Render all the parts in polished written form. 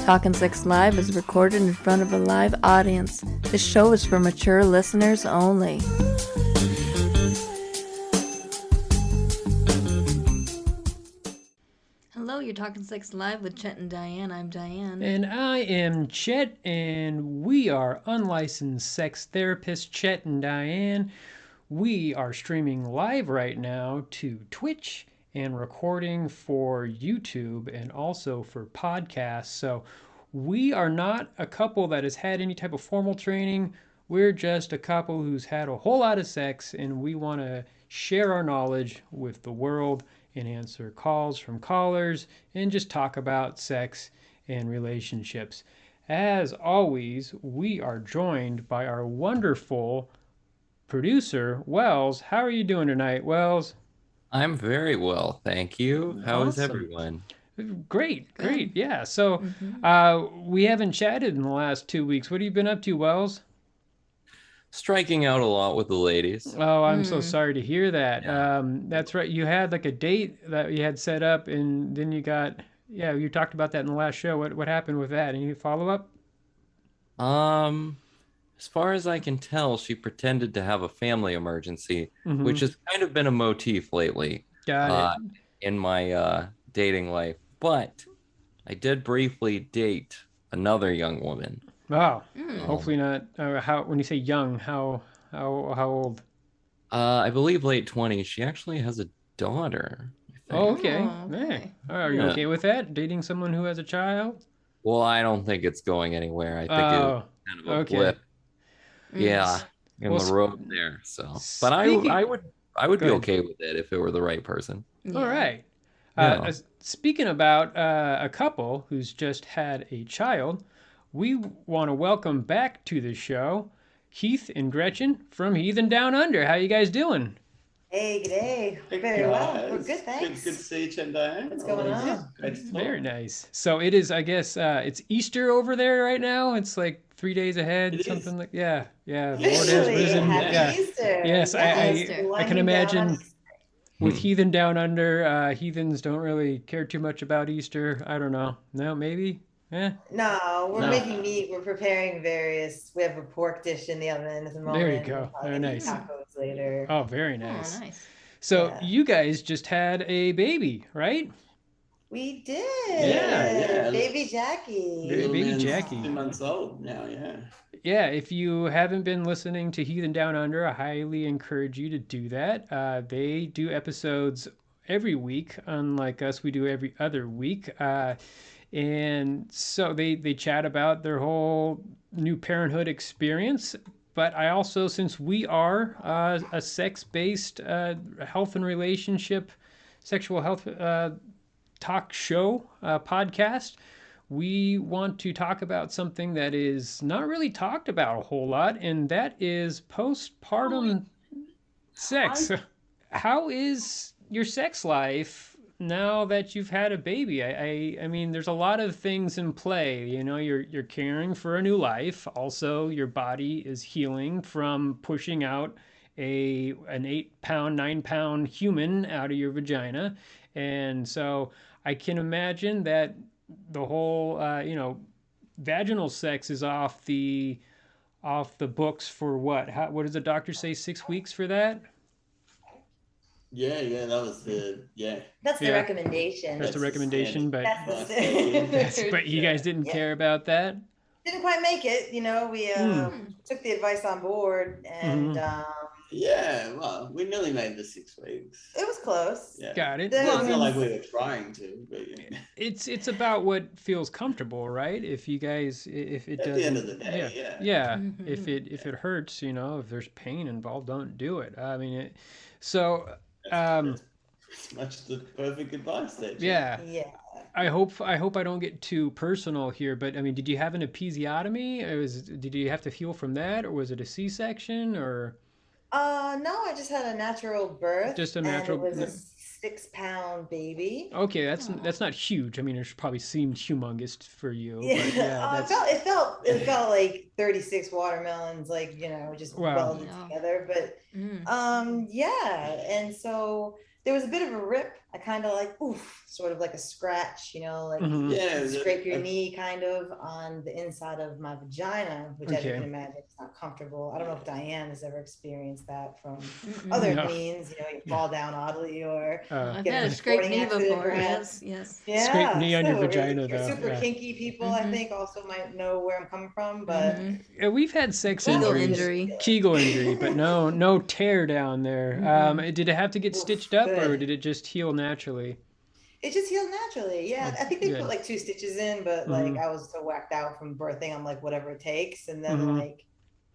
Talkin' Sex Live is recorded in front of a live audience. This show is for mature listeners only. Hello, you're Talkin' Sex Live with Chet and Diane. I'm Diane. And I am Chet, and we are unlicensed sex therapists, Chet and Diane. We are streaming live right now to Twitch and recording for YouTube and also for podcasts. So we are not a couple that has had any type of formal training. We're just a couple who's had a whole lot of sex, and we want to share our knowledge with the world and answer calls from callers and just talk about sex and relationships. As always, we are joined by our wonderful producer, Wells. How are you doing tonight, Wells? I'm very well, thank you. How is Awesome. everyone? Great. Yeah. So Mm-hmm. we haven't chatted in the last 2 weeks. What have you been up to, Wells? Striking out a lot with the ladies. Oh, I'm so sorry to hear that. Yeah. That's right. You had like a date that you had set up, and then you talked about that in the last show. What happened with that? Any follow up? Um, as far as I can tell, she pretended to have a family emergency, Mm-hmm. which has kind of been a motif lately, Got it. uh, in my dating life. But I did briefly date another young woman. Wow. Um, Hopefully not. How when you say young, how old? I believe late 20s. She actually has a daughter, I Oh, think. okay. Oh, Hey, okay. are you Yeah. okay with that? Dating someone who has a child? Well, I don't think it's going anywhere. I think it was Oh, kind of a okay. blip. Mm. Yeah, in Well, the road there. So, but I speaking. I would I would Go be ahead. okay with it if it were the right person. All Yeah. right. Yeah. Speaking about a couple who's just had a child, we want to welcome back to the show Heath and Gretchen from Heathen Down Under. How you guys doing? Hey, good day. Hey Very well. We're guys, good, thanks. good to see you, Chen Diane. What's going Always on? great to Very talk. nice. So it is, I guess, it's Easter over there right now. It's like 3 days ahead, It is. something like yeah. The Lord has Officially, risen. happy Yeah. Yeah. Easter. Yes, Yes, Easter. we're I can winding down on imagine Easter. with Hmm. Heathen Down Under, heathens don't really care too much about Easter. I don't know. No, maybe. Eh. No, we're No. making meat. We're preparing various. We have a pork dish in the oven at the There you moment. We're go. probably Very gonna eat nice. tacos later. Oh, very Oh, nice. nice. So Yeah, you guys just had a baby, right? we Yeah, did. yeah. Baby Jackie. Baby Little man's Jackie. 2 months old now, yeah. Yeah, if you haven't been listening to Heathen Down Under, I highly encourage you to do that. They do episodes every week, unlike us, we do every other week. And so they chat about their whole new parenthood experience. But I also, since we are a sex based health and relationship, sexual health talk show podcast, we want to talk about something that is not really talked about a whole lot, and that is postpartum sex. How is your sex life now that you've had a baby? I mean, there's a lot of things in play. You know, you're caring for a new life. Also, your body is healing from pushing out an 8 pound, 9 pound human out of your vagina, and so I can imagine that the whole vaginal sex is off the books for what does the doctor say, 6 weeks for that? Yeah, that was That's the Yeah, recommendation. that's the that's the recommendation, standard but That's the advice they give. but you guys didn't Yeah. care about that. Didn't quite make it. We Hmm. took the advice on board, and Mm-hmm. Yeah, well, we nearly made the 6 weeks. it was close. Yeah. Got it. The- Well, it's not like it's- we were trying to, but yeah. It's about what feels comfortable, right? If you guys, if it At doesn't, the end of the day, yeah. Mhm. If it hurts, if there's pain involved, don't do it. I mean, so That's pretty much the perfect advice there, Chen. yeah. Yeah. I hope I don't get too personal here, but I mean, did you have an episiotomy? Did you have to heal from that, or was it a C-section, or No, I just had a natural birth, just a and it natural? was a 6 pound baby. Okay, that's Oh. that's not huge. I mean, it probably seemed humongous for you, Yeah, but yeah, it felt like 36 watermelons, like just wow. welded Yeah. together. But Mm. yeah, and so there was a bit of a rip I kind of like, oof, sort of like a scratch, you know, like Mhm. Yeah, scrape your knee kind of on the inside of my vagina, which as you Okay. can imagine, it's not comfortable. I don't know if Diane has ever experienced that from Mm-mm. other No. means, you know, you fall down oddly or I've get had in a a scraped sporting knee accident, before. perhaps. Yes. Scraped Yeah, knee on your so vagina, really, though. super Yeah. kinky people, I Mhm. think, also might know where I'm coming from, but Yeah, we've had sex Kegel injuries, injury. Kegel injury, but no tear down there. Did it have to get Oof, stitched up, or good. did it just heal naturally? It just healed naturally. Yeah, Oh, I think they put good. like 2 stitches in, but like Mm-hmm. I was so whacked out from birthing, I'm like, whatever it takes. And then Mm-hmm. like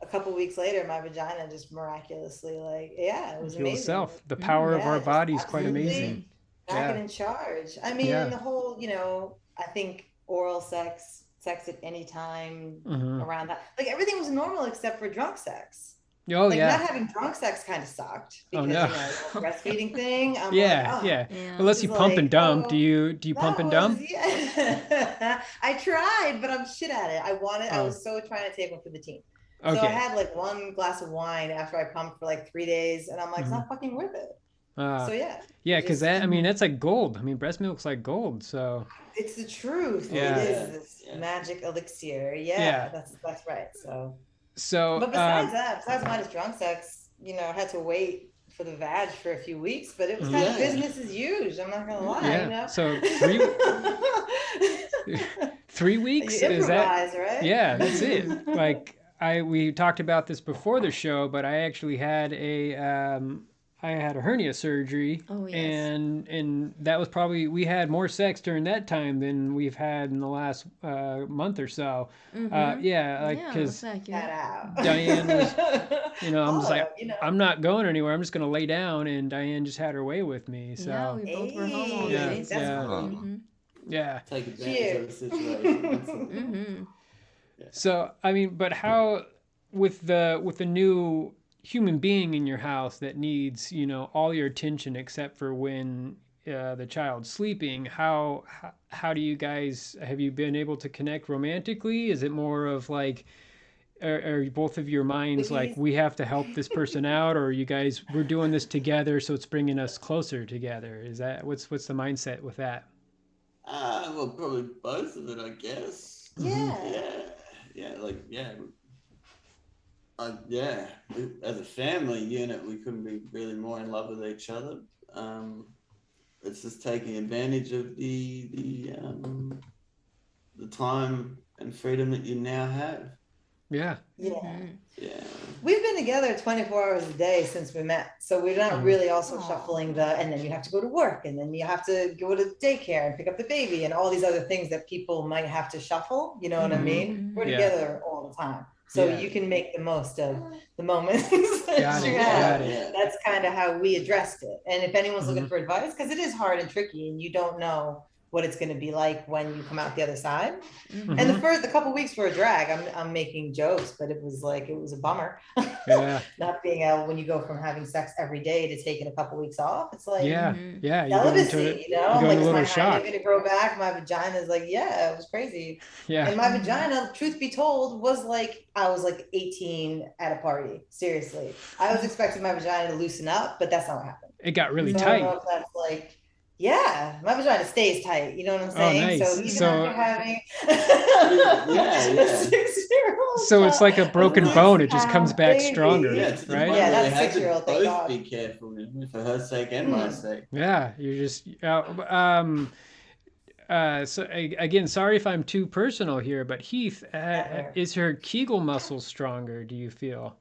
a couple weeks later, my vagina just miraculously, like, yeah, it was Heal amazing. self. The power of Yeah, our just body is quite amazing. absolutely back and Yeah. in charge. I mean, Yeah. and the whole, you know, I think oral sex at any time Mm-hmm. around that, like everything was normal except for drunk sex. Oh Like not yeah. having drunk sex kind of sucked Oh because, no. you know, the whole breastfeeding thing. I'm like, Yeah, oh, yeah. Yeah. Unless this you is pump and like, dump. Do oh, you pump that and was, dump? yeah. I tried, but I'm shit at it. I Oh, was so trying to take one for the team. So I okay. had like one glass of wine after I pumped for like 3 days, and I'm like, it's Mm-hmm. not fucking worth it. Uh, So yeah, yeah, it because just, that, I mean, that's like gold. I mean, breast milk's like gold. So it's the truth. Oh It yeah, is yeah, this yeah. magic elixir. yeah. Yeah, that's right. So, So but besides that, besides minus drunk sex, you know, I had to wait for the vag for a few weeks, but it was kind of Yeah. business as usual. I'm not gonna lie, you yeah. know. So 3 weeks You is that? improvise, right? Yeah, that's it. Like we talked about this before the show, but I actually had I had a hernia surgery, Oh, yes. and that was probably we had more sex during that time than we've had in the last month or so. Mm-hmm. Yeah, like Yeah, because that's accurate. Cat out. Diane was, I'm just like, Look, you know. I'm not going anywhere. I'm just gonna lay down, and Diane just had her way with me. Yeah, So we both were home all yeah, day. Hey, that's yeah, cool. Mm-hmm. yeah. Take advantage Cheers. of the situation. That's all. Mm-hmm. So I mean, but how with the new human being in your house that needs all your attention except for when the child's sleeping, how do you guys have you been able to connect romantically? Is it more of like are both of your minds like Please. we have to help this person out, or you guys we're doing this together so it's bringing us closer together? Is that what's the mindset with that? Well, probably both of it, I guess. Mm-hmm. Yeah. Yeah, like yeah. As a family unit, we couldn't be really more in love with each other. It's just taking advantage of the time and freedom that you now have. Yeah. Yeah. Mm-hmm. Yeah. We've been together 24 hours a day since we met. So we're not really also Aw. shuffling and then you have to go to work and then you have to go to daycare and pick up the baby and all these other things that people might have to shuffle. You know what I mean? We're Yeah. together all the time. So Yeah. you can make the most of the moments Got that it, you got have. it. That's kind of how we addressed it. And if anyone's Mhm. looking for advice, because it is hard and tricky and you don't know what it's going to be like when you come out the other side. Mm-hmm. And the couple weeks for a drag, I'm making jokes, but it was a bummer. Yeah. Not being able, when you go from having sex every day to taking a couple weeks off, it's like Yeah. Mhm. Yeah. You go celibacy, into you know? you I'm go like, into a is my little shock. hymen gonna grow back? My vagina is like, yeah, it was crazy. Yeah. And my vagina, truth be told, was like I was like 18 at a party. Seriously, I was expecting my vagina to loosen up, but that's not what happened. It got really So I don't know tight. if that's like, yeah, my vagina stays tight. You know what I'm Oh, saying? So nice. even So after having Yeah. a 6-year-old, so it's like a broken bone. It just comes back baby. stronger, Yeah, to the right? point Yeah, where that's we had to 6-year-old, thank both God. be careful for her sake and my sake. Yeah. You're just so again, sorry if I'm too personal here, but Heath, Never. is her Kegel muscle stronger? Do you feel?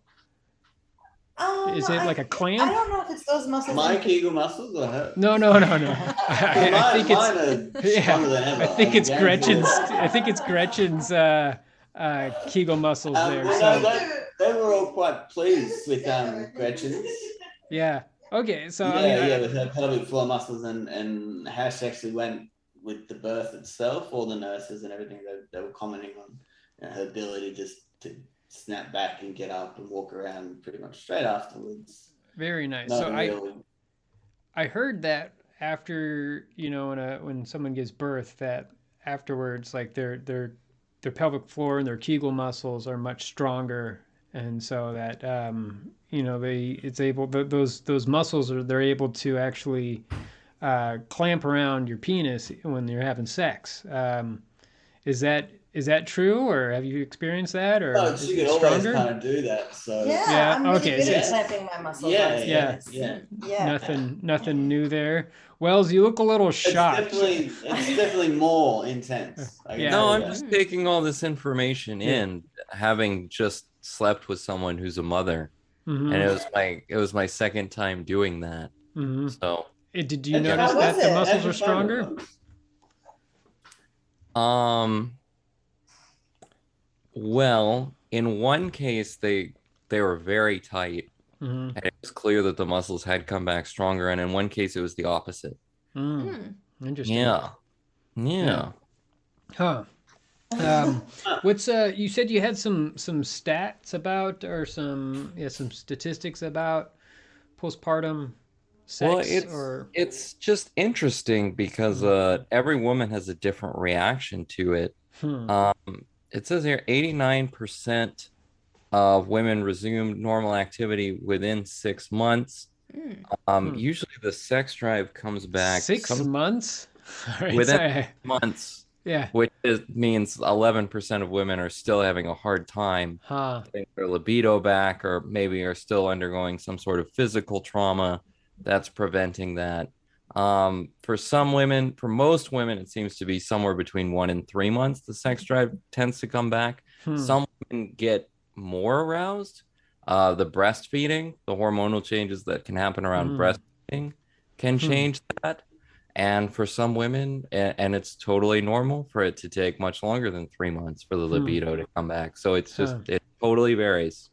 Is it like a I clamp? don't know if it's those muscles. My Kegel muscles or her? No. I think Mine it's are stronger than ever. I think it's guarantee it. Gretchen's. I think it's Gretchen's Kegel muscles there. Well, no, So they were all quite pleased with Gretchen's. yeah. Okay. So Yeah, I mean, with her pelvic floor muscles and how she actually went with the birth itself. All the nurses and everything they were commenting on her ability just to snap back and get up and walk around pretty much straight afterwards. very nice. Not So really. I heard that after when someone gives birth, that afterwards, like their pelvic floor and their Kegel muscles are much stronger, and so that those muscles they're able to actually clamp around your penis when you're having sex. Is that true, or have you experienced that, or No, is she it could always stronger? kind of do that. So Yeah, I'm really Okay. good So at it's clamping my muscles yeah, on yeah. penis. yeah. Yeah. Nothing new there. Wells, you look a little shocked. It's definitely more intense. I can Yeah. No, tell I'm you just that. taking all this information Yeah. in, having just slept with someone who's a mother, and Mm-hmm. it was my second time doing that. Mm-hmm. So, Did you How'd you- notice How was that the it? muscles how'd you are find it, stronger? um, well, in one case they were very tight, Mm-hmm. and it was clear that the muscles had come back stronger, and in one case it was the opposite. Mm. Interesting. Yeah. Yeah. Yeah. Huh. What's you said you had some stats about, or some statistics about postpartum Well, sex, or it's just interesting because every woman has a different reaction to it. hmm. It says here 89% of women resumed normal activity within 6 months. Usually the sex drive comes back 6 months? All right, within sorry. months, Yeah. means 11% of women are still having a hard time Huh. getting their libido back, or maybe are still undergoing some sort of physical trauma that's preventing that. For most women, it seems to be somewhere between 1 and 3 months the sex drive tends to come back. Some women get more aroused. The breastfeeding, the hormonal changes that can happen around breastfeeding can change that. And for some women, and it's totally normal for it to take much longer than 3 months for the libido to come back. So it's just, it totally varies.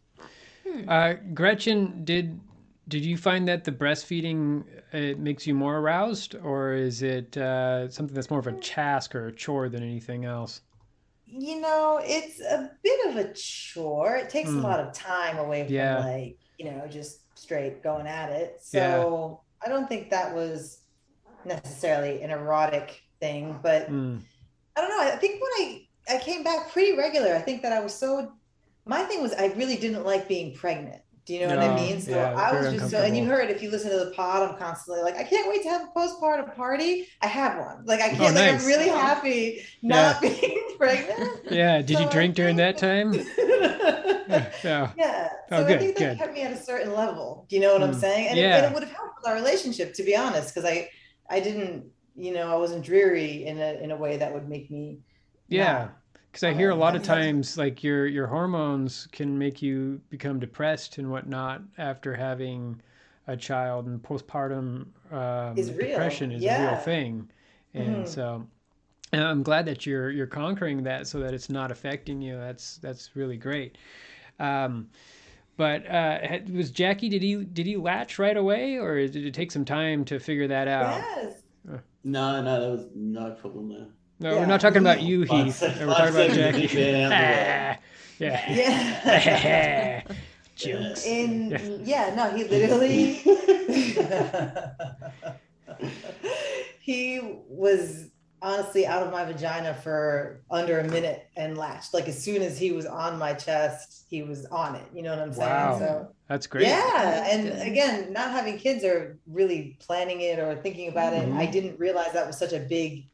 Gretchen, did you find that the breastfeeding it makes you more aroused, or is it something that's more of a task or a chore than anything else? It's a bit of a chore. It takes a lot of time away from Yeah. just straight going at it. Yeah. So I don't think that was necessarily an erotic thing, but I don't know. I think when I came back pretty regular, I think that my thing was I really didn't like being pregnant. Do you know what I mean? So yeah, I very was just and you uncomfortable. heard if you listen to the pod, I'm constantly like, I can't wait to have a postpartum party. I had one. Like I Oh, can't nice. I'm really happy not being pregnant. Yeah. Did you So I drink during think that time? Yeah. Oh, So I good, think that good. kept me at a certain level. Do you know what I'm saying? And Yeah. it would have helped with our relationship, to be honest, because I didn't, I wasn't dreary in a way that would make me Yeah. Because I hear a lot of have sex. times, like your hormones can make you become depressed and whatnot after having a child, and postpartum Is real. depression is a real Yeah. thing. And so I'm glad that you're conquering that so that it's not affecting you. That's really great. But was Jackie? Did he latch right away, or did it take some time to figure that out? Yes. No, there was no problem there. No, Yeah. we're not talking about you, Fun Heath. sex- We're talking fun about sex Jackie. is being out the way. Yeah. Yeah. Jokes. No, he literally he was honestly out of my vagina for under a minute and latched. Like as soon as he was on my chest, he was on it. You know what I'm saying? Wow. So That's great. yeah. And again, not having kids or really planning it or thinking about it, I didn't realize that was such a big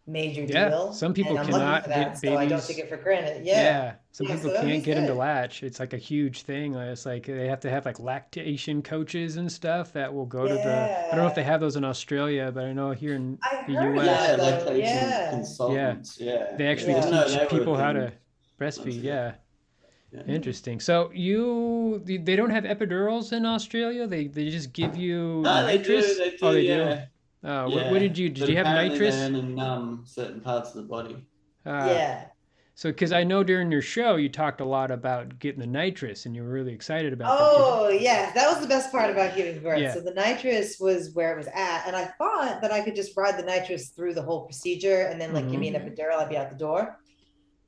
major deal. Some people and I'm lucky cannot for that, get so I don't babies. take it for granted. Some people so can't he's get them to good. latch. It's like a huge thing. It's like they have to have like lactation coaches and stuff that will go to the. I don't know if they have those in Australia, but I know here in I the heard US, that, though. lactation Yeah. consultants. Yeah. they actually Didn't know teach they were people a how thing. to breastfeed. Yeah. Interesting. So they don't have epidurals in Australia. They just give you No, they do. nitrous. They do. Oh, they Yeah. do. What did you But have apparently nitrous? they're in certain parts of the body. Yeah. So, because I know during your show you talked a lot about getting the nitrous, and you were really excited about that. Oh, yeah. That was the best part about giving birth. Yeah. So the nitrous was where it was at. And I thought that I could just ride the nitrous through the whole procedure and then give me an epidural, I'd be out the door.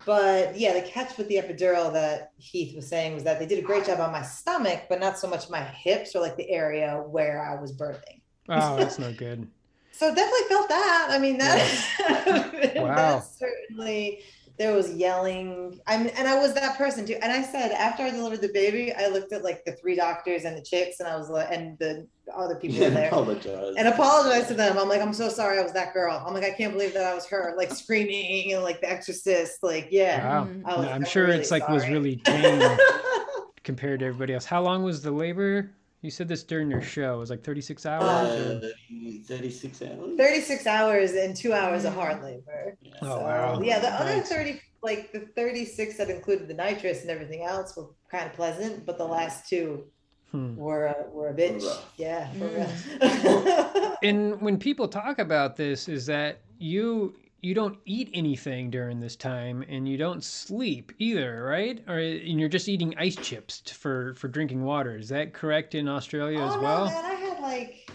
But yeah, the catch with the epidural that Heath was saying was that they did a great job on my stomach, but not so much my hips or the area where I was birthing. Oh, that's not good. So definitely felt that. I mean, Wow. that's certainly there was yelling. And I was that person too. And I said, after I delivered the baby, I looked at like the 3 doctors and the chicks, and I was like, and the other people in there, and apologized to them. I'm like, I'm so sorry, I was that girl. I'm like, I can't believe that I was her, like screaming and like The Exorcist, like, yeah. Wow. No, I'm sure really it's like sorry. was really tame compared to everybody else. How long was the labor? You said this during your show. It was like 36 hours? Or... 36 hours. 36 hours and 2 hours of hard labor. Yeah. Oh, So, wow. yeah, the other Nice. 30, like the 36 that included the nitrous and everything else were kind of pleasant, but the last 2 were a bitch. Rough. Yeah, for real. And when people talk about this, is that you don't eat anything during this time, and you don't sleep either, right? Or and you're just eating ice chips for drinking water. Is that correct in Australia as well? No, man, I had like,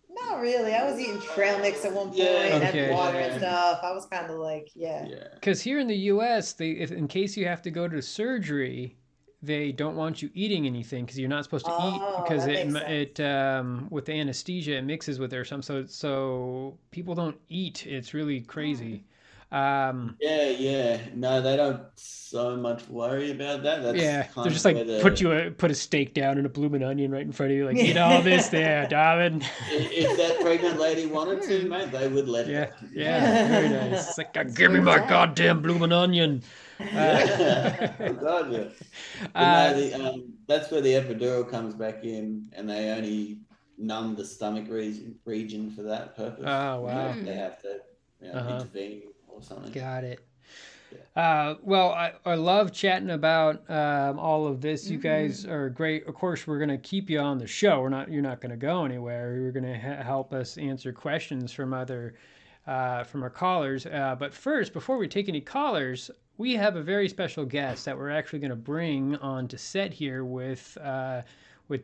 not really. I was eating trail mix at one point, Okay. and water and stuff. I was kind of like, yeah. Because here in the U.S., in case you have to go to surgery, they don't want you eating anything because you're not supposed to eat, because that makes it with the anesthesia it mixes with it or something. So people don't eat. It's really crazy. No, they don't so much worry about that. That's They're just like put a steak down and a blooming onion right in front of you, like, eat all this there, darling. If that pregnant lady wanted to, mate, they would let her. Yeah, very nice. It's like, give me my goddamn blooming onion. Oh God, yeah. But that's where the epidural comes back in, and they only numb the stomach region for that purpose. Oh, wow. They have to intervene or something. Got it. Well, I love chatting about all of this. You guys are great. Of course, we're going to keep you on the show. You're not going to go anywhere. You're going to help us answer questions from from our callers. But first, before we take any callers, we have a very special guest that we're actually going to bring on to set here with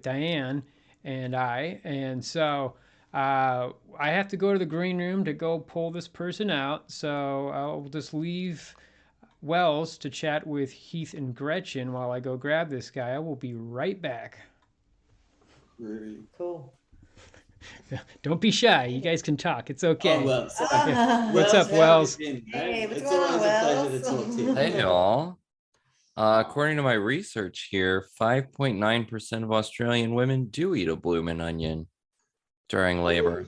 Diane and I. And so I have to go to the green room to go pull this person out. So I'll just leave Wells to chat with Heath and Gretchen while I go grab this guy. I will be right back. Cool. Don't be shy. You guys can talk. It's okay. Oh, well, What's up, Wells? Hey, what's It's going on, always a pleasure to Wells? talk to you. Hey, y'all. According to my research here, 5.9% of Australian women do eat a bloomin' onion during labor.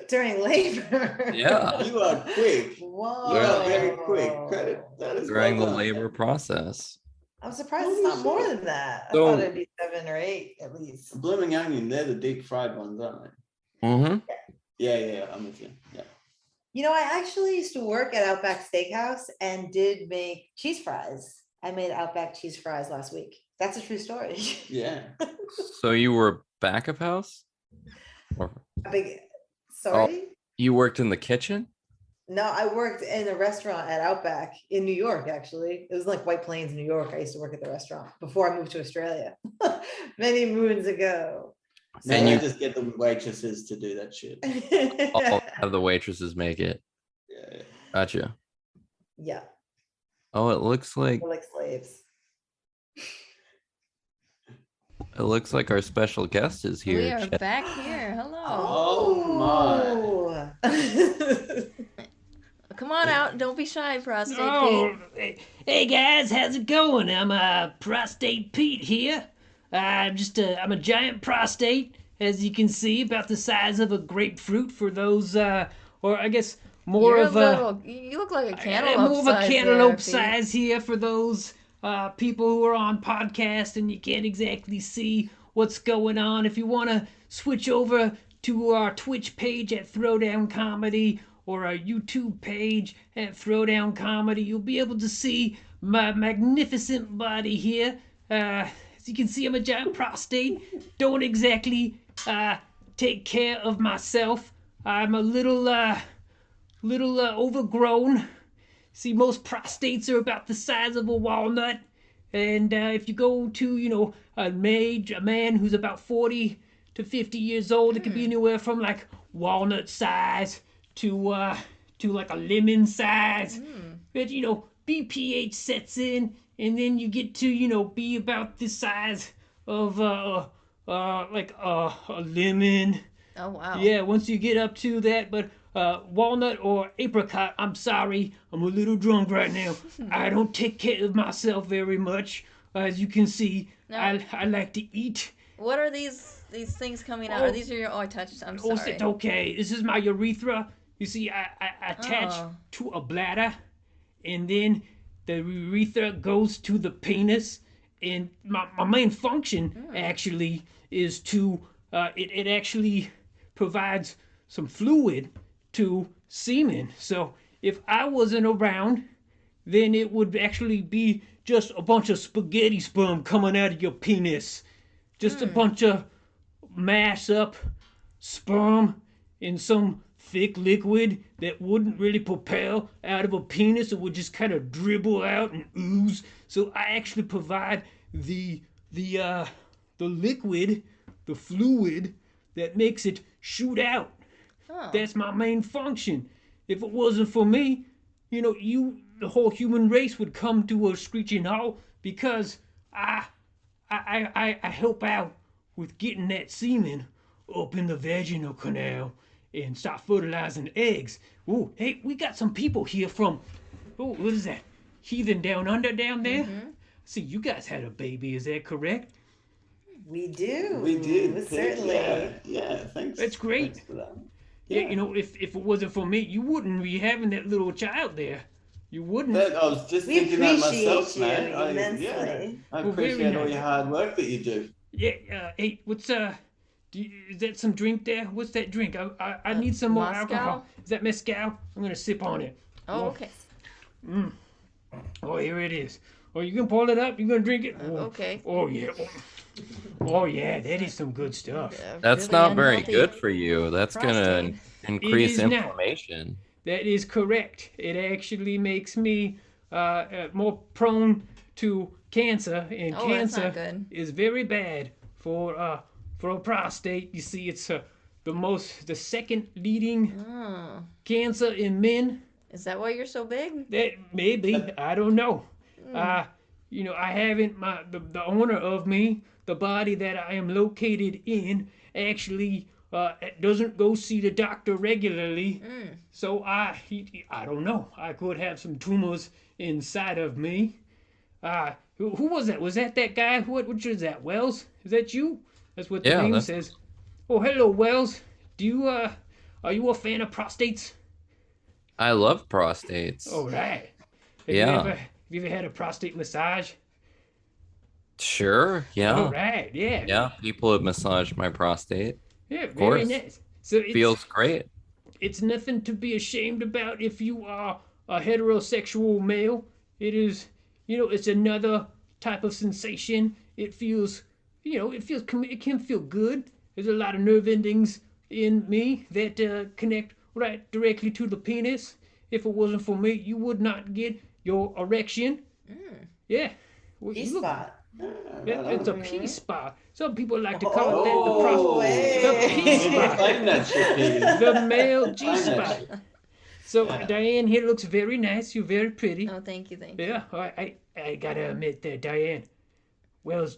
During labor. Yeah. You are quick. Whoa. You are very quick. Credit. That is During the well done. labor process. I'm surprised it's not more than that. I So- thought it'd be 7 or 8 at least. Blooming onion, they're the deep fried ones, aren't they? Mm-hmm. Yeah, I'm with you. Yeah. You know, I actually used to work at Outback Steakhouse and did make cheese fries. I made Outback cheese fries last week. That's a true story. Yeah. So you were back of house? Or Sorry? you worked in the kitchen? No, I worked in a restaurant at Outback in New York, actually. It was like White Plains, New York. I used to work at the restaurant before I moved to Australia many moons ago. Now And you you- just get the waitresses to do that shit. I'll have the waitresses make it. Yeah. Gotcha. Yeah, Oh, it looks like we're like slaves. our special guest is here. We are Chet. back here. Hello. Oh, my. Come on out. Don't be shy, Prostate Oh, Pete. hey guys, how's it going? I'm Prostate Pete here. I'm a giant prostate, as you can see, about the size of a grapefruit for those, or I guess more You're of a little, you look like a cantaloupe more of a size cantaloupe there, Pete. size here for those people who are on podcast and you can't exactly see what's going on. If you want to switch over to our Twitch page at Throwdown Comedy or our YouTube page at Throwdown Comedy, you'll be able to see my magnificent body here. As you can see, I'm a giant prostate. Don't exactly take care of myself. I'm a little overgrown. See, most prostates are about the size of a walnut. And if you go to, a man who's about 40 to 50 years old, it can be anywhere from like walnut size to like a lemon size. But, BPH sets in, and then you get to, be about the size of like a lemon. Oh, wow. Yeah, once you get up to that, but walnut or apricot, I'm sorry, I'm a little drunk right now. I don't take care of myself very much. As you can see, No. I like to eat. What are these things coming out? Oh. Are these your... Oh, I touched. I'm Oh, sorry. it's okay. This is my urethra. You see, I attach Oh. to a bladder, and then the urethra goes to the penis. And my main function actually is to it actually provides some fluid to semen. So if I wasn't around, then it would actually be just a bunch of spaghetti sperm coming out of your penis. Just a bunch of mash up sperm in some thick liquid that wouldn't really propel out of a penis. It would just kind of dribble out and ooze. So I actually provide the liquid, the fluid that makes it shoot out. Oh. That's my main function. If it wasn't for me, the whole human race would come to a screeching halt because I help out with getting that semen up in the vaginal canal and start fertilizing eggs. Ooh, hey, we got some people here from, what is that? Heathen Down Under down there? Mm-hmm. See, you guys had a baby, is that correct? We do. We did. Certainly. Yeah, thanks. That's great. Thanks for that. Yeah, if it wasn't for me, you wouldn't be having that little child there. You wouldn't. I was just We thinking that myself, appreciate you man. immensely. I Well, very appreciate all nice. your hard work that you do. Yeah, hey, what's is that some drink there? What's that drink? I need some more Moscow? alcohol. Is that mezcal? I'm gonna sip on it. Oh, okay. Oh, here it is. Oh, you can pour it up. You gonna drink it? Oh, Okay. Oh yeah. Oh yeah, that is some good stuff. That's Really not very unhealthy good for you. That's gonna prostate. increase is not. inflammation. That is correct. It actually makes me more prone to cancer, and Oh, that's cancer not good. is very bad for a prostate. You see, it's the second leading Oh. cancer in men. Is that why you're so big? That maybe I don't know. I haven't the owner of me, the body that I am located in, actually doesn't go see the doctor regularly. So I don't know. I could have some tumors inside of me. Who was that? Was that guy? Which is that? Wells? Is that you? That's what the Yeah, name that's- says. Oh, hello, Wells. Do you are you a fan of prostates? I love prostates. All right. Yeah. Have you ever had a prostate massage? Sure. Yeah. All right. Yeah. Yeah. People have massaged my prostate. Yeah. course. Very nice. So Feels great. it's nothing to be ashamed about if you are a heterosexual male. It is, it's another type of sensation. It feels, it can feel good. There's a lot of nerve endings in me that connect right directly to the penis. If it wasn't for me, you would not get your erection. Yeah. Well, you look- G-spot. Yeah, it's a P spot. Some people like to Oh, call it the P You spot. claim that shit, Pete. The male G Claim that spot. shit. So Yeah. Diane here looks very nice. You're very pretty. Oh, thank you. Yeah, I gotta admit that Diane, Wells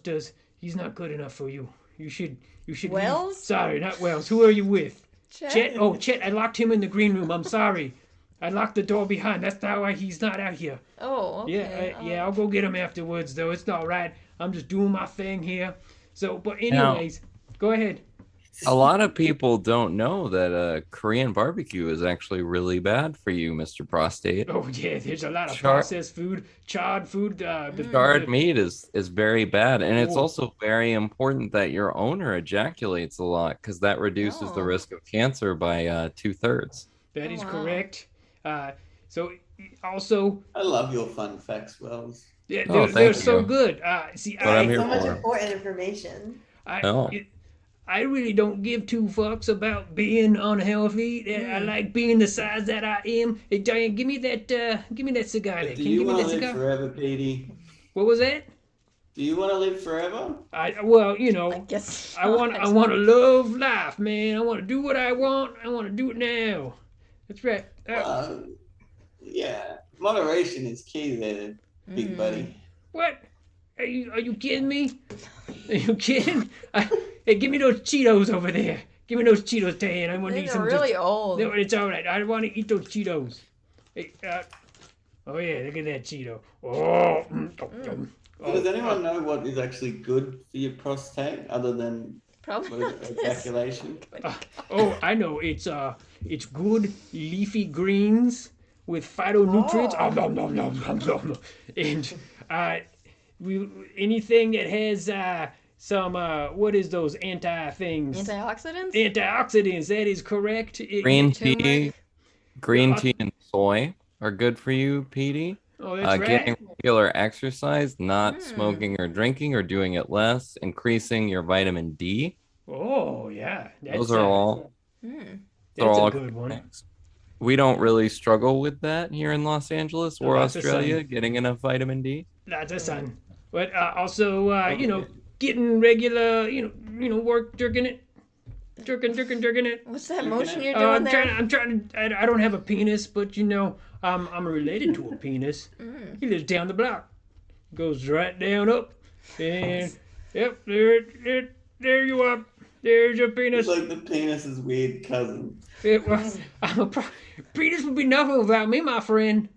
he's not good enough for you. You should leave. Wells? Sorry, not Wells. Who are you with? Chet? Chet? Oh, Chet, I locked him in the green room. I'm sorry. I locked the door behind. That's not why he's not out here. Oh, okay. Yeah, I'll go get him afterwards, though. It's all right. I'm just doing my thing here. So, but anyways, go ahead. A lot of people don't know that Korean barbecue is actually really bad for you, Mr. Prostate. Oh yeah, there's a lot of Char- processed food, charred food. Charred meat is very bad, and it's Oh. also very important that your owner ejaculates a lot because that reduces the Oh. risk of cancer by 2/3. That is wow. correct. So also, I love your fun facts, Wells. yeah, Oh, they're thank so you. good. See, What I'm here So much for. important information. Oh. I really don't give two fucks about being unhealthy. I like being the size that I am. Hey, Diane, give me that cigar there. Do Can you you give me want that to live cigar? forever, Petey? What was that? Do you want to live forever? I guess. I want to love life, man. I want to do what I want. I want to do it now. That's right. Yeah. Moderation is key there, big buddy. What? Are you kidding me? Are you kidding? Hey, give me those Cheetos over there. Give me those Cheetos, Diane. I want to eat These some. are really old. No, it's all right. I want to eat those Cheetos. Hey, oh yeah, look at that Cheeto. Oh. So does anyone know what is actually good for your prostate other than Probably what not is it, this. ejaculation? Oh, I know. It's good leafy greens with phytonutrients. Oh. Nom, nom, nom, nom, nom. And anything that has some what is those anti things? Antioxidants? Antioxidants. That is correct. Green Turmeric? tea, green tea and soy are good for you, Petey. Oh, that's Getting right. regular exercise, not smoking or drinking or doing it less, increasing your vitamin D. Oh yeah, Those are all that's a all good one. things. We don't really struggle with that here in Los Angeles or Lots of Australia, sun. getting enough vitamin D. Lots of sun. But also, Okay. getting regular, work jerking it. Jerking it. What's that You motion can- you're doing there? I'm trying. I don't have a penis, but I'm related to a penis. He lives down the block. Goes right down up, and yep, there you are. There's your penis. It's like the penis's weird cousin. Penis would be nothing without me, my friend.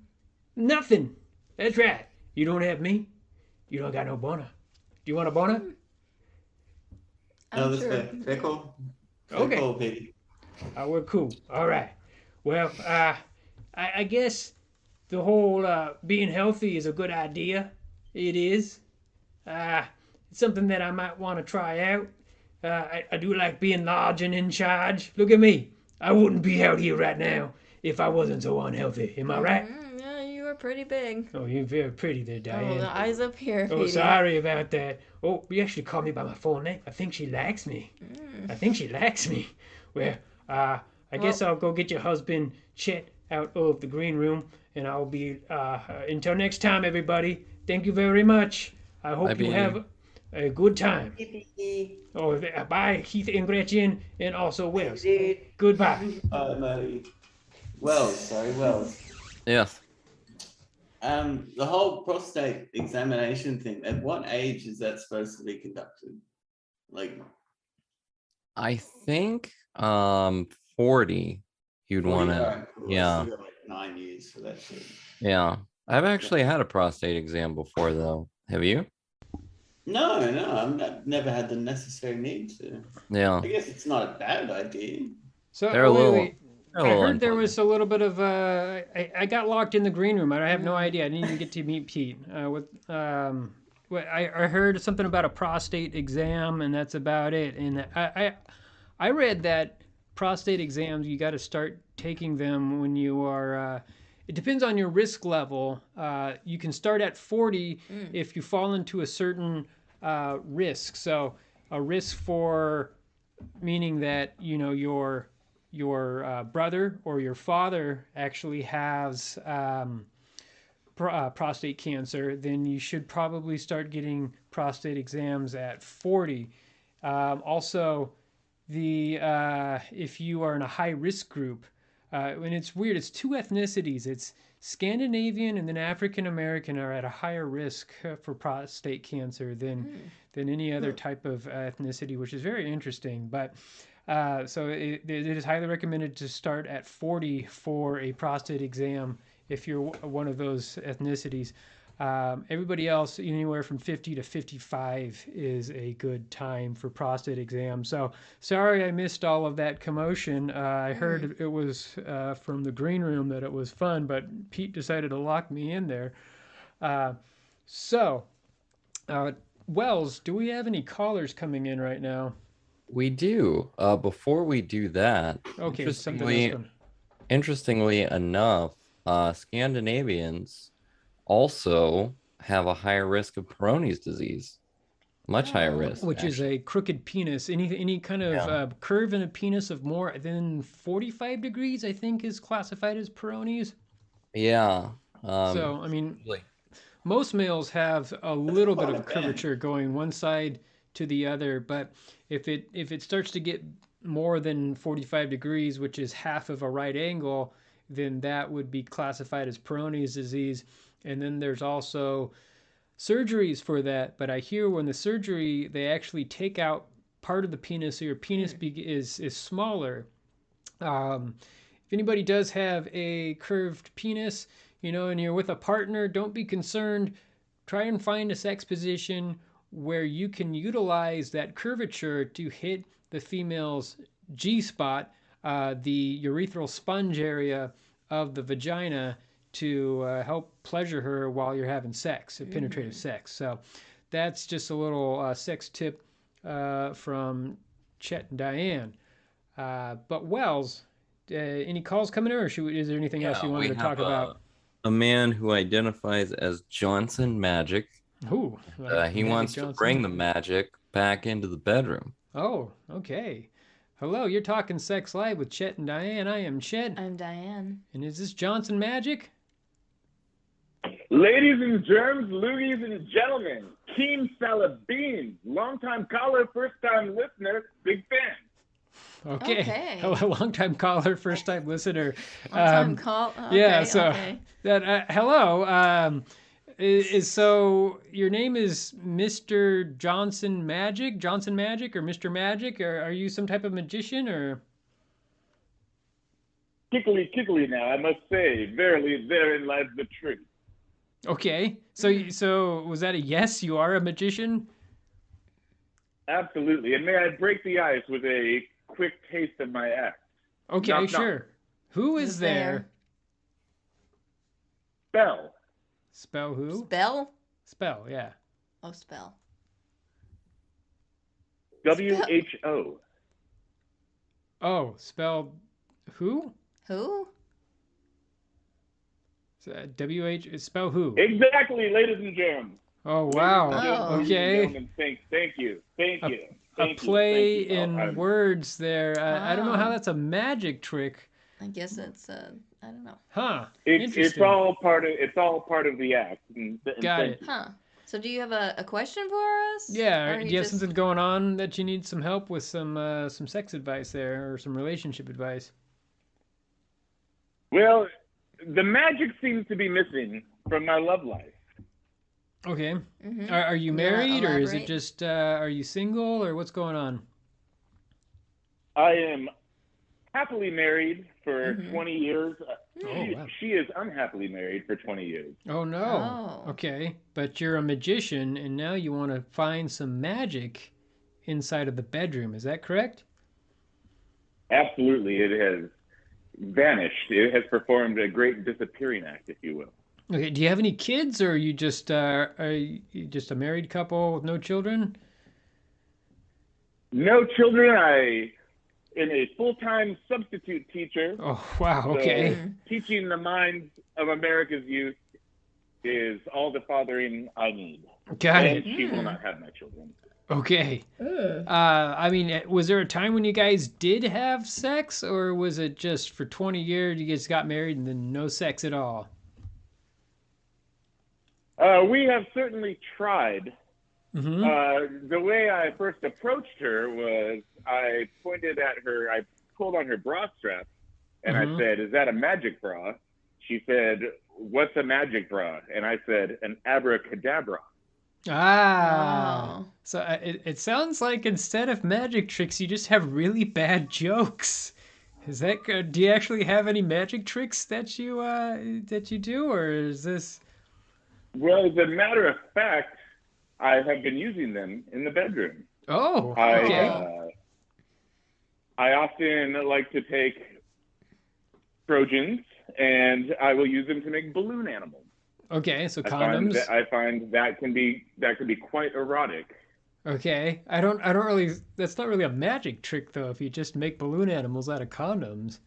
Nothing. That's right. You don't have me. You don't got no boner. Do you want a boner? No, I'm that's sure. fair call. Fair Okay. call, Petey. We're cool. All right. Well, I guess the whole being healthy is a good idea. It is. It's something that I might want to try out. I do like being large and in charge. Look at me. I wouldn't be out here right now if I wasn't so unhealthy. Am I right? Yeah, you are pretty big. Oh, you're very pretty there, Oh, Diane. the eyes up here, Oh, Petey. sorry about that. Oh, you actually called me by my full name. I think she likes me. I think she likes me. Well, I guess I'll go get your husband, Chet, out of the green room, and I'll be, until next time, everybody. Thank you very much. I hope Bye, you Petey. have a good time. Yippee. Oh, bye, Heath and Gretchen, and also Wells. Dude. Goodbye. Matty. Wells. Yes. The whole prostate examination thing, at what age is that supposed to be conducted? Like, I think 40 you'd want to. alright, cool. Yeah. I still got like 9 years for that shit. Yeah. I've actually had a prostate exam before though. Have you? No, I've never had the necessary need to. Yeah. I guess it's not a bad idea. So They're a little- wait. they're a I little heard there unpleasant. was a little bit of I got locked in the green room. I have no idea. I didn't even get to meet Pete. I heard something about a prostate exam, and that's about it. And I read that prostate exams, you got to start taking them when you are. It depends on your risk level. You can start at 40 if you fall into a certain risk. So a risk for meaning that your brother or your father actually has prostate cancer, then you should probably start getting prostate exams at 40. Also, if you are in a high risk group, and it's weird, it's two ethnicities. It's Scandinavian and then African American are at a higher risk for prostate cancer than any other type of ethnicity, which is very interesting. But so it is highly recommended to start at 40 for a prostate exam if you're one of those ethnicities. Everybody else, anywhere from 50 to 55 is a good time for prostate exams. So sorry I missed all of that commotion. I heard it was from the green room that it was fun, but Pete decided to lock me in there. Wells, do we have any callers coming in right now? We do. Before we do that, Okay, something interestingly, else. interestingly enough, Scandinavians also have a higher risk of Peyronie's disease, much higher risk, Which is actually. a crooked penis. Any kind of Yeah. curve in a penis of more than 45 degrees, I think, is classified as Peyronie's. Yeah. So, I mean, usually- most males have a little bit quite of a band. curvature going one side to the other, but if it starts to get more than 45 degrees, which is half of a right angle, then that would be classified as Peyronie's disease. And then there's also surgeries for that, but I hear when the surgery, they actually take out part of the penis, so your penis is smaller. If anybody does have a curved penis, and you're with a partner, don't be concerned. Try and find a sex position where you can utilize that curvature to hit the female's G-spot, the urethral sponge area of the vagina, to help pleasure her while you're having sex, penetrative sex. So that's just a little sex tip from Chet and Diane. But Wells, any calls coming in, or is there anything else you wanted to talk about? A man who identifies as Johnson Magic. Ooh, he wants to bring the magic back into the bedroom. Oh, okay. Hello, you're talking Sex Live with Chet and Diane. I am Chet. I'm Diane. And is this Johnson Magic? Ladies and germs, loogies and gentlemen, Team Salad Beans, long-time caller, first-time listener, big fan. Okay. Hello, long-time caller, first-time listener. Long-time call. Okay, yeah. So okay. hello. So your name is Mr. Johnson Magic, or Mr. Magic, or are you some type of magician, or? Kickly now, I must say, verily therein lies the truth. Okay. So was that a yes? You are a magician? Absolutely. And may I break the ice with a quick taste of my act? Okay, knock, sure. knock. Who is there? Spell. Spell who? Spell? Spell, yeah. Oh, spell. WHO. Oh, spell who? Who? Spell who? Exactly, ladies and germs. Oh, wow. Oh. Okay. Thank you. A play in words there. I don't know how that's a magic trick. I guess it's I don't know. Huh. It's all part of the act. Got it. Huh. So do you have a question for us? Yeah. Or Do you have something going on that you need some help with, some sex advice there, or some relationship advice? Well, the magic seems to be missing from my love life. Okay. Mm-hmm. Are you married, or is it elaborate? just are you single, or what's going on? I am happily married for Mhm. 20 years. Wow. She is unhappily married for 20 years. Oh no. Oh. Okay. But you're a magician, and now you want to find some magic inside of the bedroom. Is that correct? Absolutely, it has vanished. It has performed a great disappearing act, if you will. Okay. Do you have any kids, or are you just a married couple with no children? No children. I am a full-time substitute teacher. Oh wow. So Okay. teaching the minds of America's youth is all the fathering I need. Got And it. she will not have my children. Okay. I mean, was there a time when you guys did have sex, or was it just for 20 years you guys got married and then no sex at all? We have certainly tried. Mm-hmm. The way I first approached her was I pointed at her, I pulled on her bra strap, and I said, "Is that a magic bra?" She said, "What's a magic bra?" And I said, "An abracadabra." Ah. Oh. So it sounds like instead of magic tricks, you just have really bad jokes. Is that good? Do you actually have any magic tricks that you do, or is this? Well, as a matter of fact, I have been using them in the bedroom. Oh, okay. I often like to take Trojans, and I will use them to make balloon animals. Okay, so condoms. I find that can be quite erotic. Okay, I don't really. That's not really a magic trick though. If you just make balloon animals out of condoms,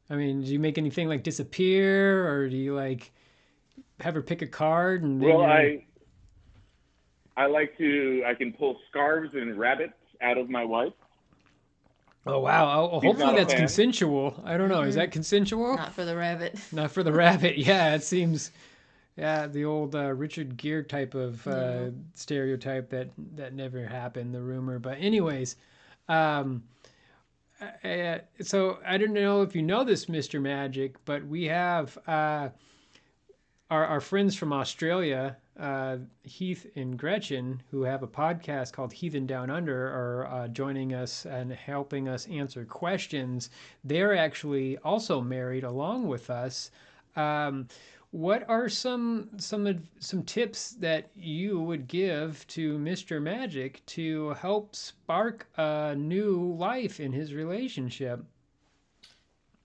I mean, do you make anything like disappear, or do you like have her pick a card and? Then Well, I can pull scarves and rabbits out of my wife. Oh wow! Oh, He's hopefully not a that's fan. consensual. I don't know. Is that consensual? Not for the rabbit. Not for the rabbit. Yeah, it seems. Yeah, the old Richard Gere type of stereotype that never happened. The rumor, but anyways, so I don't know if you know this, Mr. Magic, but we have our friends from Australia Heath and Gretchen, who have a podcast called Heathen Down Under, are joining us and helping us answer questions. They're actually also married along with us. What are some tips that you would give to Mr. Magic to help spark a new life in his relationship?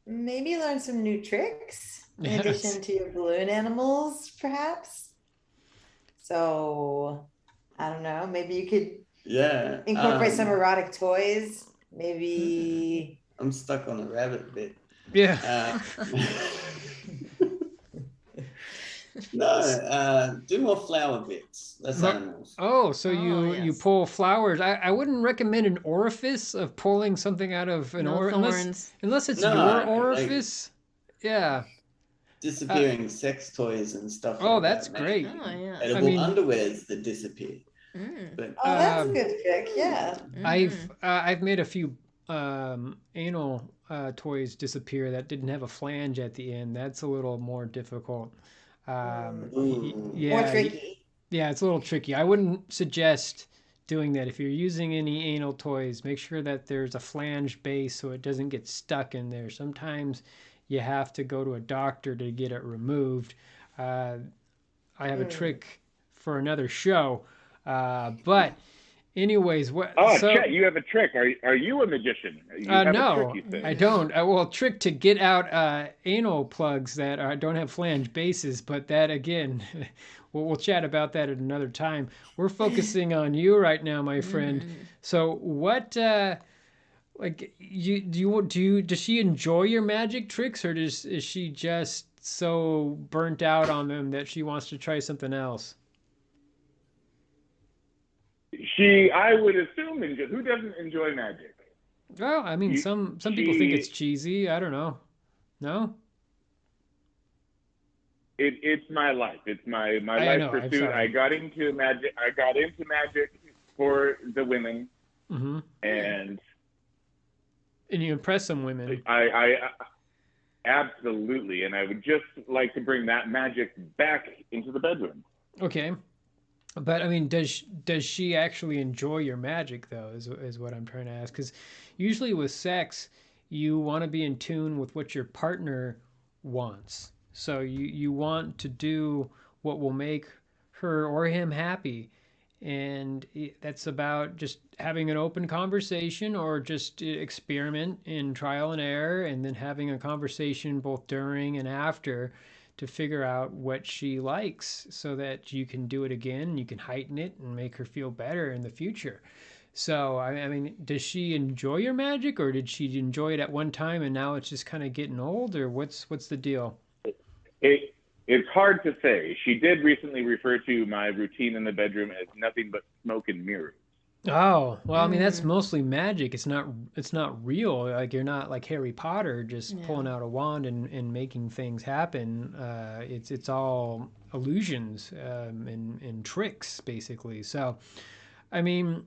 Maybe learn some new tricks in Yes. addition to your balloon animals, perhaps. So, I don't know. Maybe you could incorporate some erotic toys. Maybe. I'm stuck on the rabbit bit. Yeah. No, do more flower bits. Less animals. Oh, so you yes. pull flowers. I wouldn't recommend an orifice of pulling something out of an thorns. unless it's No, your like- orifice. Yeah. Disappearing sex toys and stuff. Oh, like that's that, great. Oh, yeah. Edible I mean- underwears that disappear. Mm. But Oh, that's a Um, good trick. Yeah. I've made a few anal toys disappear that didn't have a flange at the end. That's a little more difficult. Yeah, More tricky. Yeah, it's a little tricky. I wouldn't suggest doing that. If you're using any anal toys, make sure that there's a flange base so it doesn't get stuck in there. Sometimes you have to go to a doctor to get it removed. I have a trick for another show. But anyways, Chet, you have a trick. Are you a magician? You have no, a trick, you say. I don't. Well, trick to get out anal plugs that don't have flange bases, but that again, we'll chat about that at another time. We're focusing on you right now, my friend. So what, does she enjoy your magic tricks, or is she just so burnt out on them that she wants to try something else? I would assume, who doesn't enjoy magic? Well, I mean, some people think it's cheesy. I don't know. No? It's my life. It's my life pursuit. I got into magic. For the women, and you impress some women. I absolutely, and I would just like to bring that magic back into the bedroom. Okay. But I mean, does she actually enjoy your magic though? Is what I'm trying to ask. Because usually with sex, you want to be in tune with what your partner wants. So you want to do what will make her or him happy, and that's about just having an open conversation or just experiment in trial and error, and then having a conversation both during and after to figure out what she likes so that you can do it again, you can heighten it and make her feel better in the future. So, I mean, does she enjoy your magic, or did she enjoy it at one time and now it's just kind of getting old, or what's the deal? It's hard to say. She did recently refer to my routine in the bedroom as nothing but smoke and mirrors. Oh, well, I mean, that's mostly magic. It's not real. Like, you're not like Harry Potter just pulling out a wand and making things happen. It's all illusions and tricks, basically. So, I mean,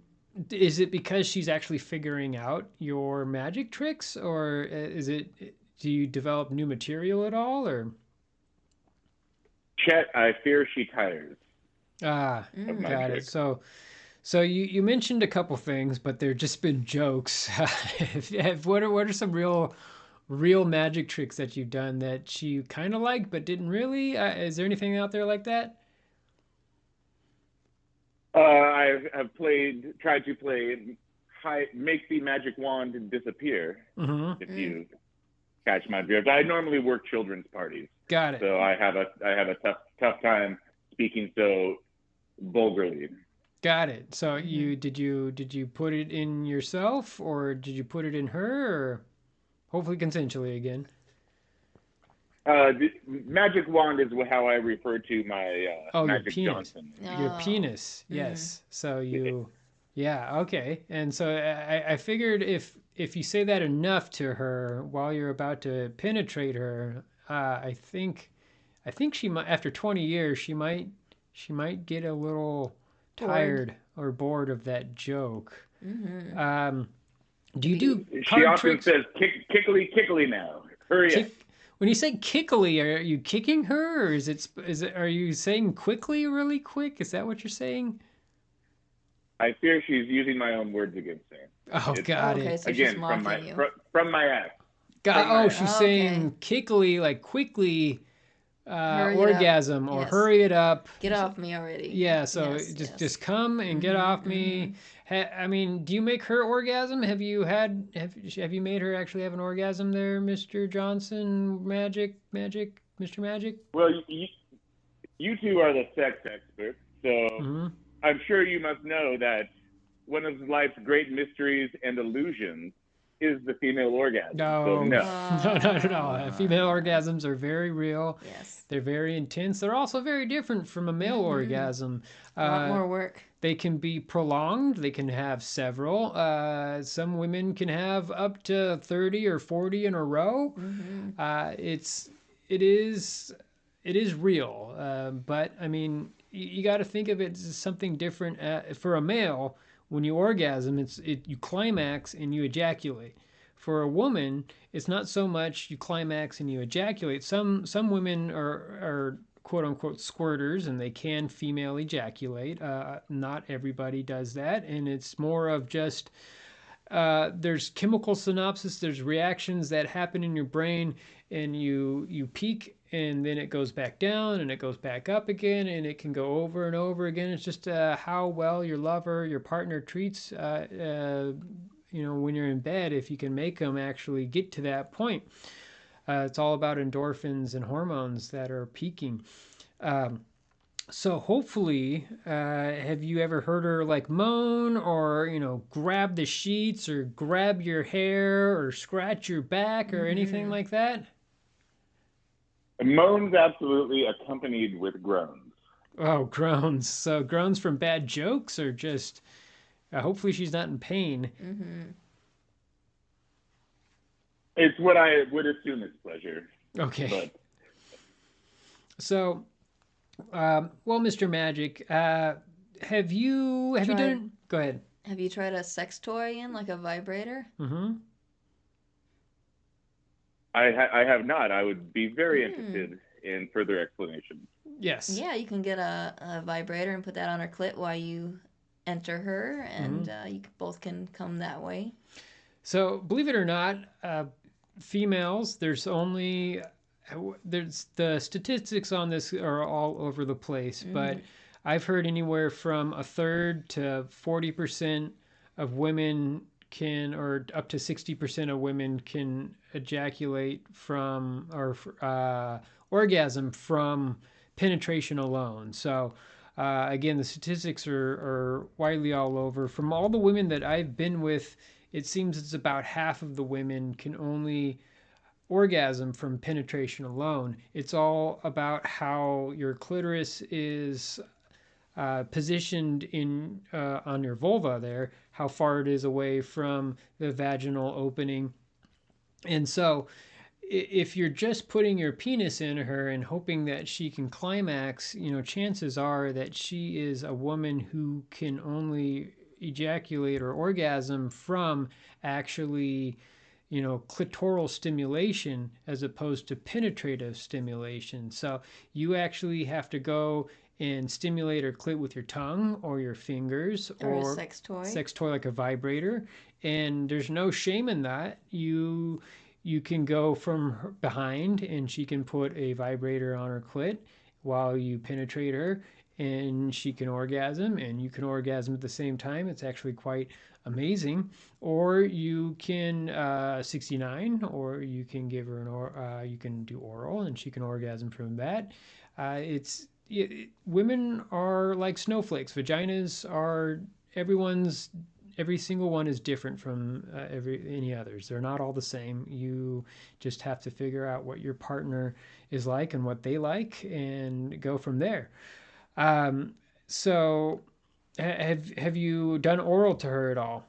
is it because she's actually figuring out your magic tricks, or do you develop new material at all, or? Chet, I fear she tires. Got it. So you mentioned a couple things, but they've just been jokes. What are some real magic tricks that you've done that she kind of liked but didn't really? Is there anything out there like that? I have tried to play make the magic wand disappear. If you catch my drift. I normally work children's parties. Got it. So I have a tough time speaking so vulgarly. Got it. So did you put it in yourself, or did you put it in her, or hopefully consensually again? The magic wand is how I refer to my Magic your penis. Johnson. Your penis, yes. So okay. And so I figured if you say that enough to her while you're about to penetrate her, I think she might, after 20 years, she might get a little tired or bored of that joke. Do you do She card often tricks? says, kickly now. Hurry up. When you say kickily, are you kicking her, or are you saying quickly, really quick? Is that what you're saying? I fear she's using my own words against me. Oh, got Okay, it. so she's Again, from mocking my you. from my ass. Got. From my Oh, ass. she's Okay. saying kickily, like quickly, Hurry it up. orgasm, or Yes. hurry it up. Get off me already. Yeah, so Yes, yes. just come and get off me. I mean, do you make her orgasm? Have you made her actually have an orgasm there, Mr. Johnson? Magic, Mr. Magic? Well, you two are the sex experts, so Mhm. I'm sure you must know that one of life's great mysteries and illusions is the female orgasm. No, So no. no, not at all. Female orgasms are very real. Yes. They're very intense. They're also very different from a male orgasm. A lot more work. They can be prolonged. They can have several. Some women can have up to 30 or 40 in a row. It is real. But I mean, you got to think of it as something different. For a male, when you orgasm, you climax and you ejaculate. For a woman, it's not so much you climax and you ejaculate. Some women are quote unquote squirters, and they can female ejaculate. Not everybody does that, and it's more of just there's chemical synopsis, there's reactions that happen in your brain, and you peak, and then it goes back down and it goes back up again, and it can go over and over again. It's just how well your lover, your partner treats when you're in bed, if you can make them actually get to that point. It's all about endorphins and hormones that are peaking. So hopefully, have you ever heard her like moan, or grab the sheets, or grab your hair, or scratch your back, or anything like that? Moans absolutely accompanied with groans. Oh, groans. So groans from bad jokes, or just hopefully she's not in pain. It's what I would assume is pleasure. Okay. But so, well, Mr. Magic, have you done? Go ahead. Have you tried a sex toy like a vibrator? I have not. I would be very interested in further explanation. Yes. Yeah, you can get a vibrator and put that on her clit while you enter her, and you both can come that way. So, believe it or not, females, there's the statistics on this are all over the place, but I've heard anywhere from a third to 40% of women can, or up to 60% of women can ejaculate from, or orgasm from penetration alone. So again, the statistics are widely all over. From all the women that I've been with, it seems it's about half of the women can only orgasm from penetration alone. It's all about how your clitoris is positioned in on your vulva there, how far it is away from the vaginal opening. And so if you're just putting your penis in her and hoping that she can climax, chances are that she is a woman who can only ejaculate or orgasm from actually clitoral stimulation as opposed to penetrative stimulation. So you actually have to go and stimulate her clit with your tongue or your fingers, or a sex toy like a vibrator, and there's no shame in that. You can go from behind, and she can put a vibrator on her clit while you penetrate her, and she can orgasm, and you can orgasm at the same time. It's actually quite amazing. Or you can 69, or you can give her you can do oral, and she can orgasm from that. Women are like snowflakes. Vaginas are every single one is different from any others. They're not all the same. You just have to figure out what your partner is like and what they like, and go from there. So have you done oral to her at all?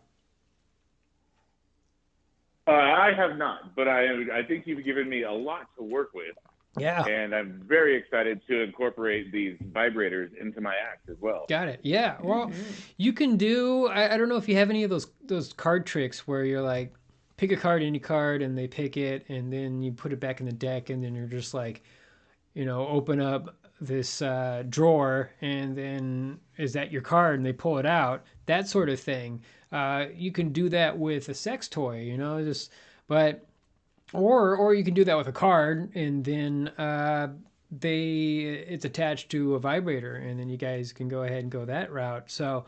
I have not, but I think you've given me a lot to work with. Yeah. And I'm very excited to incorporate these vibrators into my act as well. Got it. Yeah. Well, you can do, I don't know if you have any of those card tricks where you're like pick a card, any card, and they pick it, and then you put it back in the deck, and then you're just like, open up this drawer, and then is that your card, and they pull it out, that sort of thing. You can do that with a sex toy, or you can do that with a card, and then it's attached to a vibrator, and then you guys can go ahead and go that route. So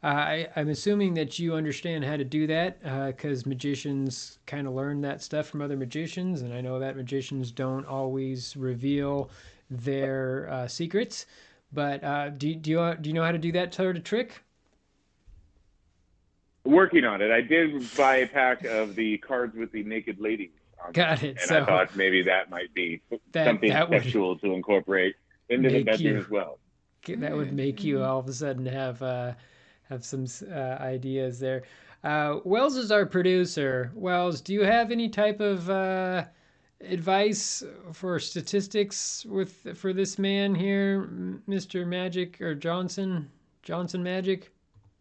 I'm assuming that you understand how to do that, because magicians kind of learn that stuff from other magicians, and I know that magicians don't always reveal their secrets. But do you know how to do that sort of trick? Working on it. I did buy a pack of the cards with the naked ladies on Got them, it. and So I thought maybe that might be something that would sexual to incorporate into the bedroom as well. That would make you all of a sudden have some ideas there. Wells is our producer. Wells, do you have any type of advice for statistics for this man here, Mr. Magic or Johnson Magic?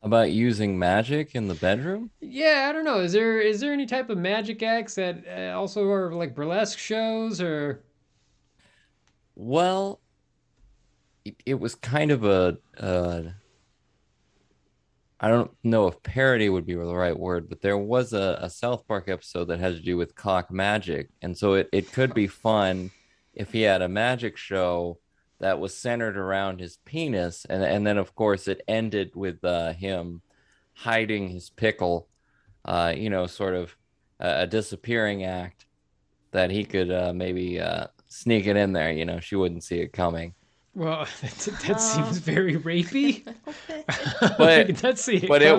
About using magic in the bedroom? Yeah, I don't know. Is there any type of magic acts that also are like burlesque shows or? Well, it was kind of a I don't know if parody would be the right word, but there was a South Park episode that had to do with cock magic. And so it could be fun if he had a magic show that was centered around his penis. And then, of course, it ended with him hiding his pickle, sort of a disappearing act that he could maybe sneak it in there. She wouldn't see it coming. Well, that seems very rapey. But it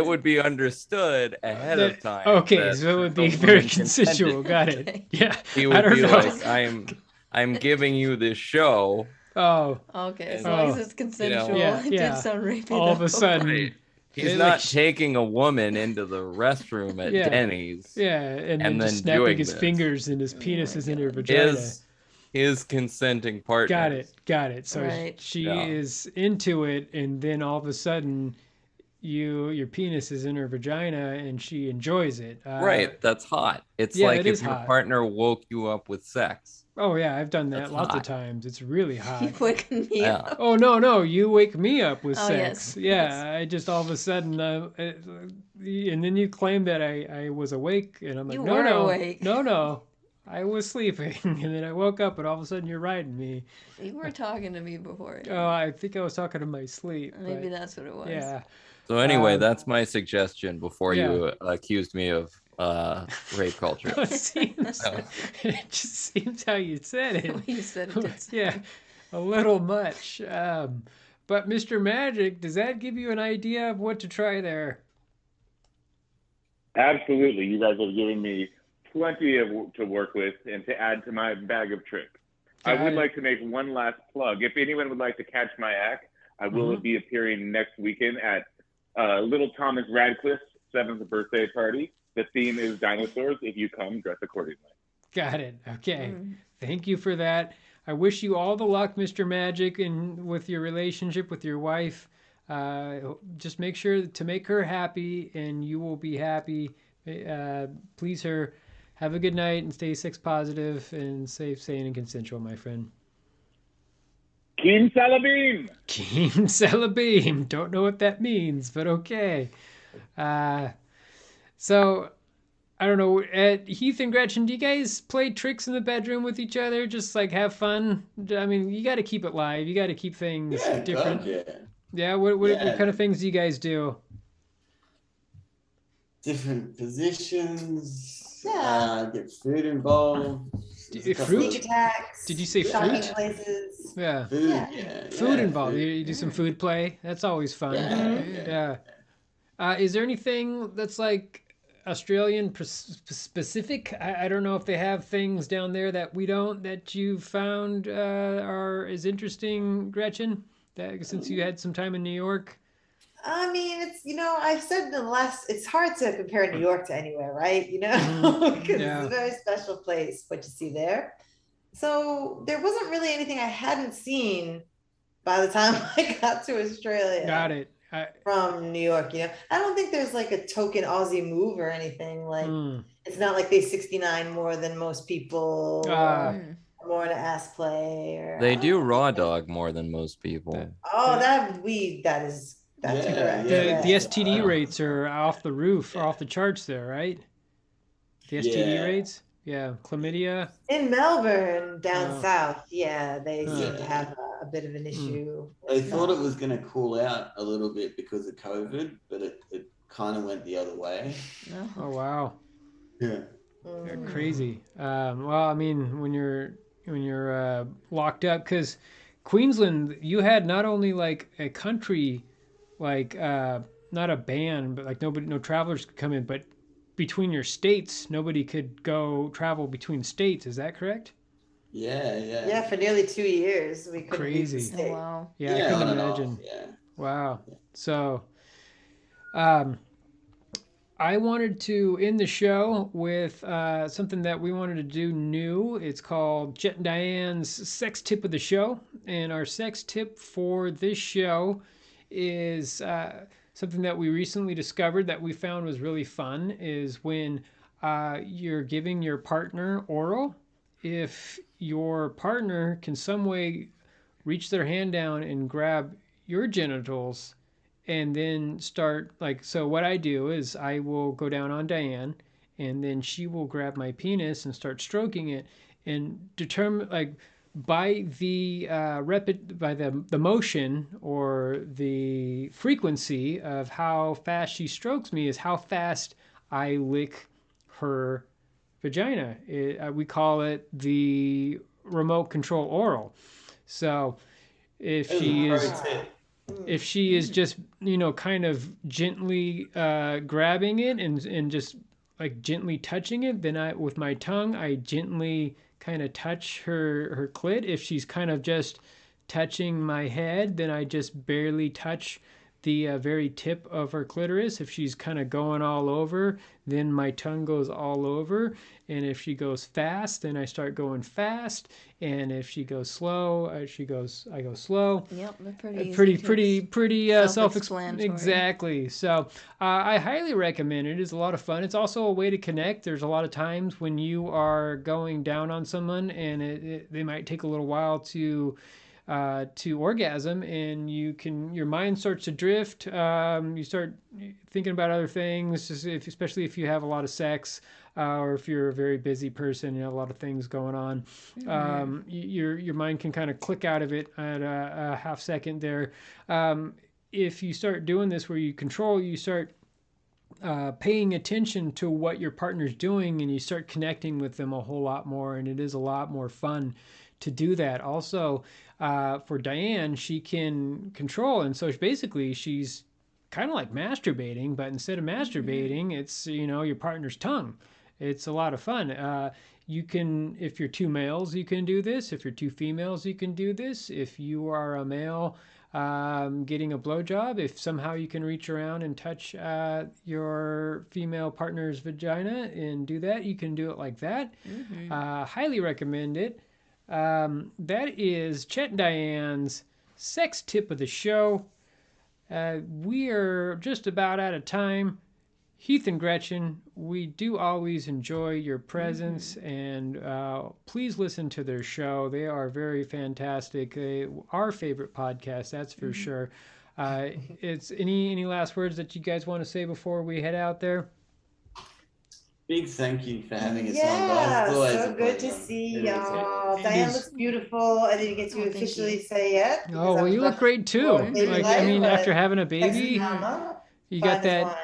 would be understood ahead of time. Okay, so it would be very consensual. Got it. Yeah. He would be like, I'm giving you this show. Oh. Okay, as long as it's consensual. It did sound rapey. All of a sudden. He's not taking a woman into the restroom at Denny's. Yeah, and then snapping his fingers and his penis is in her vagina. His consenting partner. Got it. So she is into it, and then all of a sudden, your penis is in her vagina, and she enjoys it. Right, that's hot. It's like if your partner woke you up with sex. Oh yeah, I've done that lots of times. It's really hot. You wake me up. Oh no, you wake me up with Yes. sex. Yeah, I just all of a sudden, and then you claim that I was awake, and I'm like, awake. No. I was sleeping, and then I woke up, and all of a sudden you're riding me. You were talking to me before. Oh, I think I was talking to my sleep. Maybe that's what it was. Yeah. So anyway, that's my suggestion before you accused me of rape culture. It just seems how you said it. You said it. Yeah, a little much. But Mr. Magic, does that give you an idea of what to try there? Absolutely. You guys have given me plenty to work with and to add to my bag of tricks. I would like to make one last plug. If anyone would like to catch my act, I will be appearing next weekend at Little Thomas Radcliffe's 7th birthday party. The theme is dinosaurs. If you come, dress accordingly. Got it. Okay. Thank you for that. I wish you all the luck, Mr. Magic, and with your relationship with your wife. Just make sure to make her happy, and you will be happy. Please her. Have a good night and stay sex positive and safe, sane, and consensual, my friend. Keem Salabim! Keem Salabim. Don't know what that means, but okay. So, I don't know. Heath and Gretchen, do you guys play tricks in the bedroom with each other? Just like have fun? I mean, you got to keep it live. You got to keep things different. Yeah, what kind of things do you guys do? Different positions. Get food involved. Fruit? Attacks, Did you say shopping fruit? places. Yeah. Food involved. Food. You do some food play. That's always fun. Yeah. Is there anything that's like Australian specific? I don't know if they have things down there that we don't, that you found are as interesting, Gretchen, since you had some time in New York. I mean, it's, I've said in the last, it's hard to compare New York to anywhere, right? Because it's a very special place, what you see there. So there wasn't really anything I hadn't seen by the time I got to Australia. Got it. from New York, you know. I don't think there's like a token Aussie move or anything. Like it's not like they 69 more than most people or more in an ass play or They do raw dog more than most people. that's correct. The STD rates are off the roof, off the charts there, right? The STD rates? Yeah, chlamydia. In Melbourne, down south, they seem to have a bit of an issue. They thought it was going to cool out a little bit because of COVID, but it kind of went the other way. Oh, wow. Yeah. They're crazy. Well, I mean, when you're locked up, because Queensland, you had not only like a country, like not a ban, but like no travelers could come in, but between your states, nobody could go travel between states. Is that correct? Yeah, for nearly 2 years we couldn't leave the Crazy. state. Wow. Yeah, I couldn't imagine. Wow. So, I wanted to end the show with something that we wanted to do new. It's called Chet and Diane's Sex Tip of the Show. And our sex tip for this show is something that we recently discovered that we found was really fun, is when you're giving your partner oral, if your partner can some way reach their hand down and grab your genitals and then start, like, so what I do is I will go down on Diane and then she will grab my penis and start stroking it and determine, like, by the the motion or the frequency of how fast she strokes me is how fast I lick her vagina. We call it the remote control oral. So if she is just, you know, kind of gently grabbing it and just like gently touching it, then with my tongue I gently kind of touch her clit. If she's kind of just touching my head, then I just barely touch the very tip of her clitoris. If she's kind of going all over, then my tongue goes all over. And if she goes fast, then I start going fast. And if she goes slow, I go slow. Yep, they're pretty self-explanatory. Exactly. So I highly recommend it. It's a lot of fun. It's also a way to connect. There's a lot of times when you are going down on someone and they might take a little while to orgasm, and your mind starts to drift. You start thinking about other things, especially if you have a lot of sex, or if you're a very busy person, you have a lot of things going on. Your mind can kind of click out of it at a half second there. If you start doing this where you start paying attention to what your partner's doing, and you start connecting with them a whole lot more, and it is a lot more fun to do that. Also, for Diane, she can control, and so basically she's kind of like masturbating, but instead of masturbating, it's, you know, your partner's tongue. It's a lot of fun. You can, if you're two males, you can do this. If you're two females, you can do this. If you are a male getting a blowjob, if somehow you can reach around and touch your female partner's vagina and do that, you can do it like that. Highly recommend it. That is Chet and Diane's sex tip of the show. We are just about out of time. Heath and Gretchen, we do always enjoy your presence, and please listen to their show. They are very fantastic. Our favorite podcast, that's for sure. It's any last words that you guys want to say before we head out there? Big thank you for having us on, Yeah, guys. It's always so a good to pleasure. see It is. y'all. Diane looks beautiful. I didn't get to thank officially you. say yet. because Oh, I well, was you look rushing great too. for baby Like, life, I mean, but after having a sexy baby, mama, you got fine as that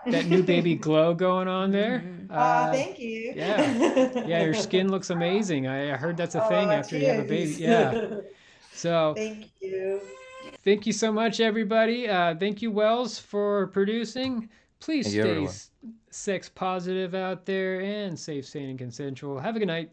wine. new baby glow going on there. Thank you. Yeah, your skin looks amazing. I heard that's a thing after you have a baby. cheers. Yeah. So Thank you. thank you so much, everybody. Thank you, Wells, for producing. Please Thank you, stay everyone. sex positive out there and safe, sane, and consensual. Have a good night.